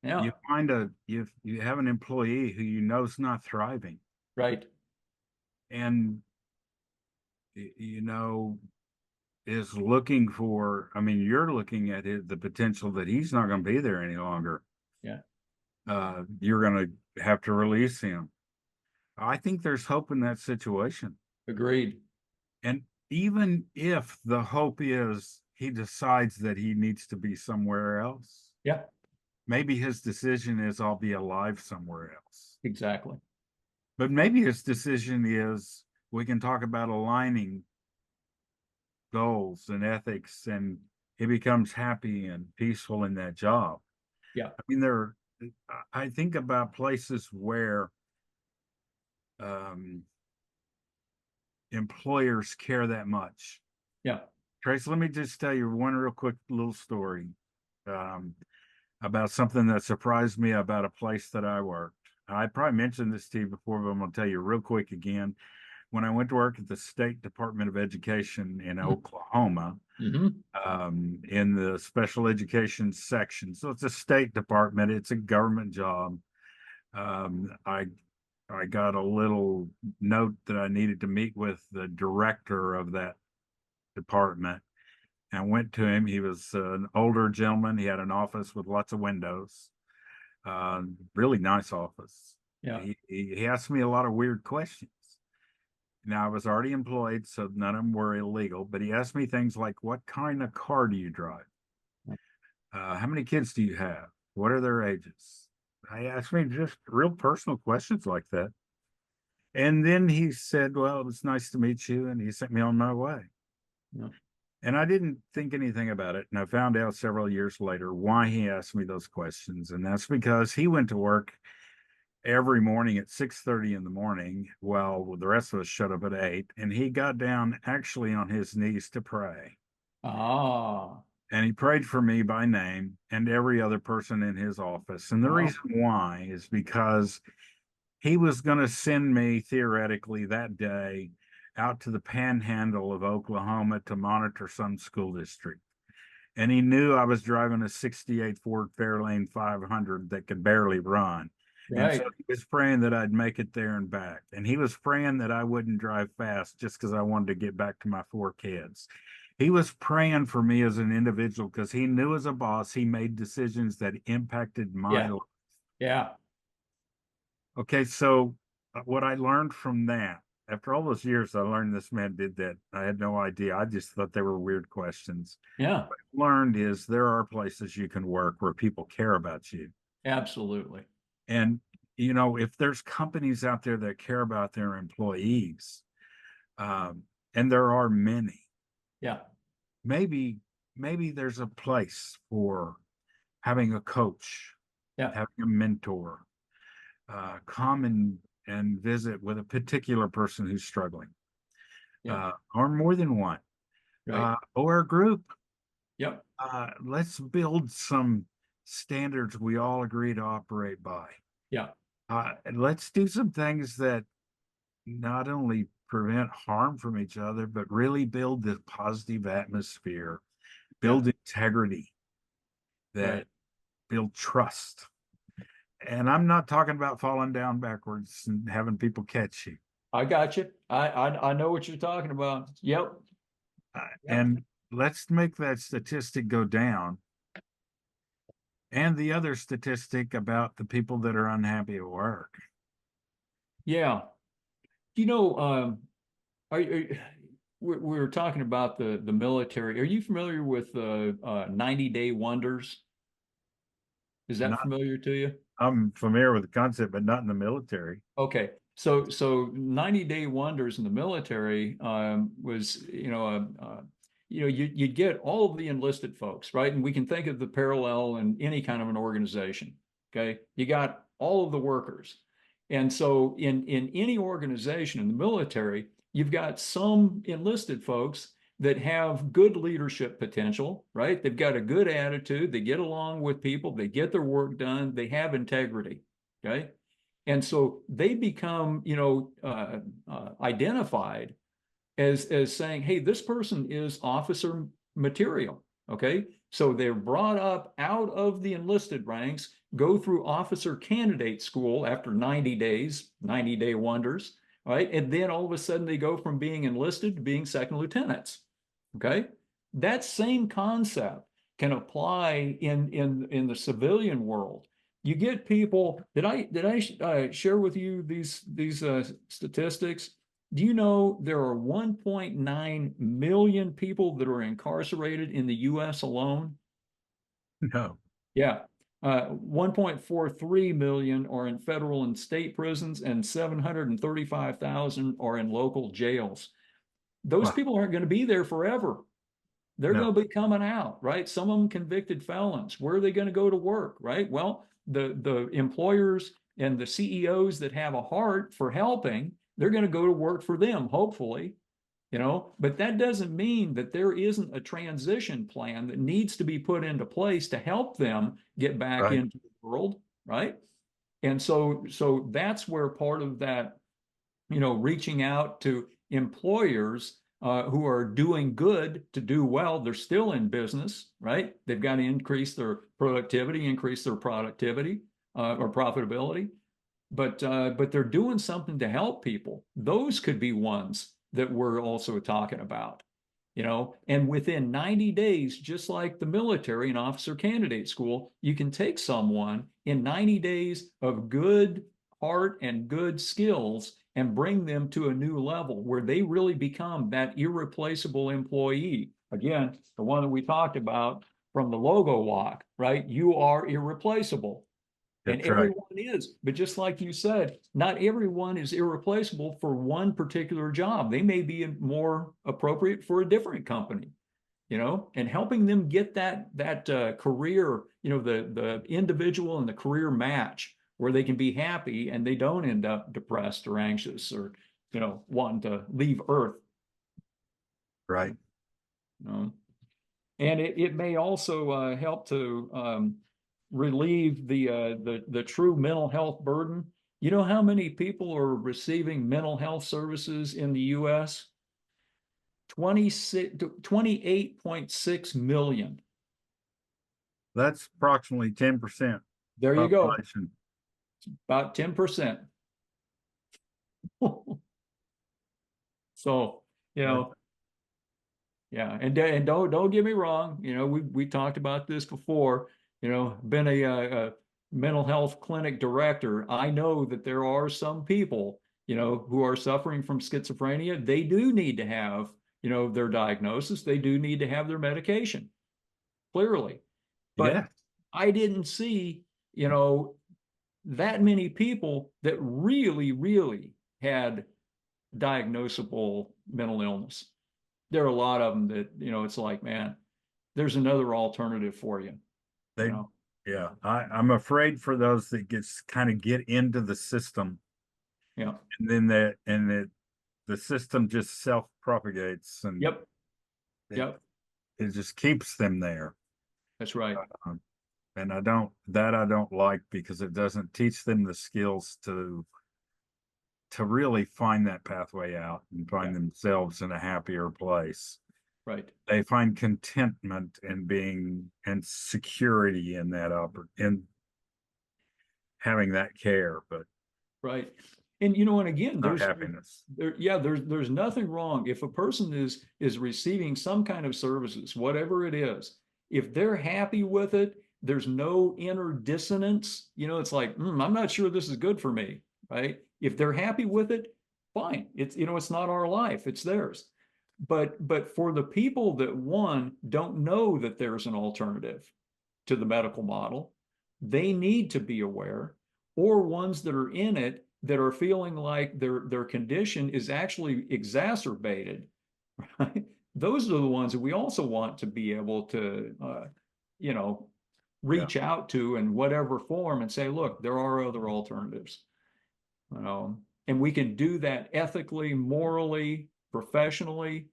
You Yeah, find you have an employee who you know is not thriving, right. and you know is looking for. I mean, you're looking at the potential that he's not going to be there any longer. Yeah, You're going to have to release him. I think there's hope in that situation. agreed. And even if the hope is he decides that he needs to be somewhere else, Yeah, maybe his decision is I'll be alive somewhere else. exactly. But maybe his decision is we can talk about aligning goals and ethics and he becomes happy and peaceful in that job. Yeah, I mean, I think about places where um, employers care that much. yeah. Trace, let me just tell you one real quick little story um, about something that surprised me about a place that I worked. I probably mentioned this to you before, but I'm going to tell you real quick again. When I went to work at the State Department of Education in Oklahoma, Mm-hmm. in the special education section, so it's a state department, it's a government job. Um, I I got a little note that I needed to meet with the director of that department. I went to him. He was an older gentleman. He had an office with lots of windows, really nice office. Yeah. He asked me a lot of weird questions. Now, I was already employed, so none of them were illegal, but he asked me things like, what kind of car do you drive? How many kids do you have? What are their ages? I asked me just real personal questions like that. And then he said, well, it was nice to meet you. And he sent me on my way. Yeah. And I didn't think anything about it. And I found out several years later why he asked me those questions. And that's because he went to work every morning at 6:30 in the morning while the rest of us shut up at 8. And he got down actually on his knees to pray. Ah, And he prayed for me by name and every other person in his office. And the wow. reason why is because he was going to send me theoretically that day out to the panhandle of Oklahoma to monitor some school district. And he knew I was driving a 68 Ford Fairlane 500 that could barely run. And so Right. he was praying that I'd make it there and back. And he was praying that I wouldn't drive fast just because I wanted to get back to my 4 kids. He was praying for me as an individual because he knew as a boss, he made decisions that impacted my Yeah. life. Yeah. Okay, so what I learned from that, after all those years, I learned this man did that. I had no idea. I just thought they were weird questions. Yeah. What I learned is there are places you can work where people care about you. Absolutely. And if there's companies out there that care about their employees, and there are many, Yeah. maybe there's a place for having a coach, Yeah. having a mentor, come and visit with a particular person who's struggling, Yeah. or more than one, Right. or a group. Yep. Let's build some standards we all agree to operate by. Yeah. Let's do some things that not only prevent harm from each other, but really build this positive atmosphere, Yeah. build integrity, that Right. build trust. And I'm not talking about falling down backwards and having people catch you. I got you. I know what you're talking about. Yep. Yep. And let's make that statistic go down. And the other statistic about the people that are unhappy at work. Yeah. Are we're talking about the military. Are you familiar with 90-day wonders? Is that Not, familiar to you? I'm familiar with the concept, but not in the military. Okay. So 90-day wonders in the military was, you'd get all of the enlisted folks, right? And we can think of the parallel in any kind of an organization. Okay. You got all of the workers. And so in any organization in the military, you've got some enlisted folks that have good leadership potential, right? They've got a good attitude, they get along with people, they get their work done, they have integrity. Okay. And so they become, identified as saying, hey, this person is officer material. Okay. So they're brought up out of the enlisted ranks, go through officer candidate school after 90 days, 90-day wonders, right? And then all of a sudden they go from being enlisted to being second lieutenants. Okay. That same concept can apply in the civilian world. You get people. Did I share with you these statistics? Do you know there are 1.9 million people that are incarcerated in the U.S. alone? No. Yeah. 1.43 million are in federal and state prisons, and 735,000 are in local jails. Those Well, people aren't going to be there forever. They're no. going to be coming out, right? Some of them convicted felons. Where are they going to go to work, right? Well, the employers and the CEOs that have a heart for helping, they're going to go to work for them, hopefully, but that doesn't mean that there isn't a transition plan that needs to be put into place to help them get back Right. into the world, right? And so that's where part of that, reaching out to employers who are doing good to do well. They're still in business, right? They've got to increase their productivity, increase their productivity or profitability, but they're doing something to help people. Those could be ones that we're also talking about. And within 90 days, just like the military and officer candidate school, you can take someone in 90 days of good heart and good skills and bring them to a new level where they really become that irreplaceable employee. Again, the one that we talked about from the logo walk, right? You are irreplaceable. And That's right. everyone is. But just like you said, not everyone is irreplaceable for one particular job. They may be more appropriate for a different company, and helping them get that career, the individual and the career match where they can be happy and they don't end up depressed or anxious or, wanting to leave Earth. Right. You know? And it may also help to relieve the true mental health burden. You know how many people are receiving mental health services in the U.S.? 28.6 million. That's approximately 10% There you go, population. about 10%. So, you That, know, yeah, and don't get me wrong. We talked about this before. Been a mental health clinic director. I know that there are some people, who are suffering from schizophrenia. They do need to have, their diagnosis. They do need to have their medication, clearly. yeah. But I didn't see, you know, that many people that really, really had diagnosable mental illness. There are a lot of them that, it's like, man, there's another alternative for you, you They, know? yeah, I'm afraid for those that kind of get into the system, Yeah. and then the system just self-propagates, and Yep. it, Yep. it just keeps them there. That's right. Um, and I don't like, because it doesn't teach them the skills to really find that pathway out and Yeah. find themselves in a happier place. Right. They find contentment in being and security in in having that care, but Right. And and again, not happiness. there's nothing wrong if a person is receiving some kind of services, whatever it is. If they're happy with it, there's no inner dissonance. It's like, I'm not sure this is good for me, right? If they're happy with it, fine. It's not our life, it's theirs. But for the people that one don't know that there's an alternative to the medical model, they need to be aware, or ones that are in it that are feeling like their condition is actually exacerbated, right? Those are the ones that we also want to be able to, you know, Yeah. reach out to in whatever form and say, look, there are other alternatives. And we can do that ethically, morally, professionally,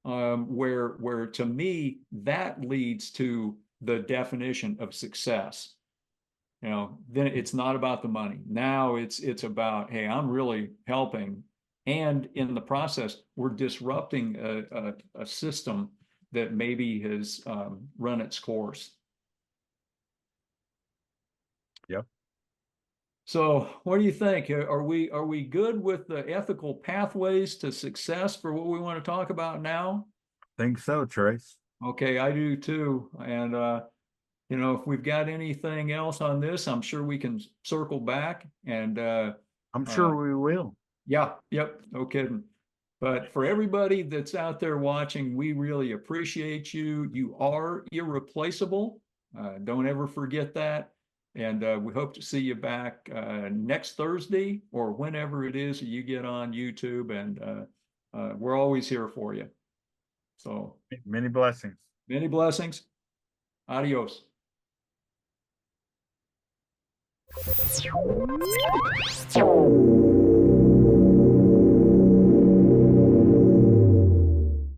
where to me that leads to the definition of success. Then it's not about the money. Now it's about, hey, I'm really helping, and in the process, we're disrupting a system that maybe has run its course. Yep. So, what do you think? Are we good with the ethical pathways to success for what we want to talk about now? Think so, Trace. Okay, I do too. And if we've got anything else on this, I'm sure we can circle back and I'm uh, sure we will. yeah, yep, no kidding. But for everybody that's out there watching, we really appreciate you. You are irreplaceable. Don't ever forget that. And we hope to see you back next Thursday or whenever it is that you get on YouTube. And we're always here for you. So Many blessings. many blessings. Adios.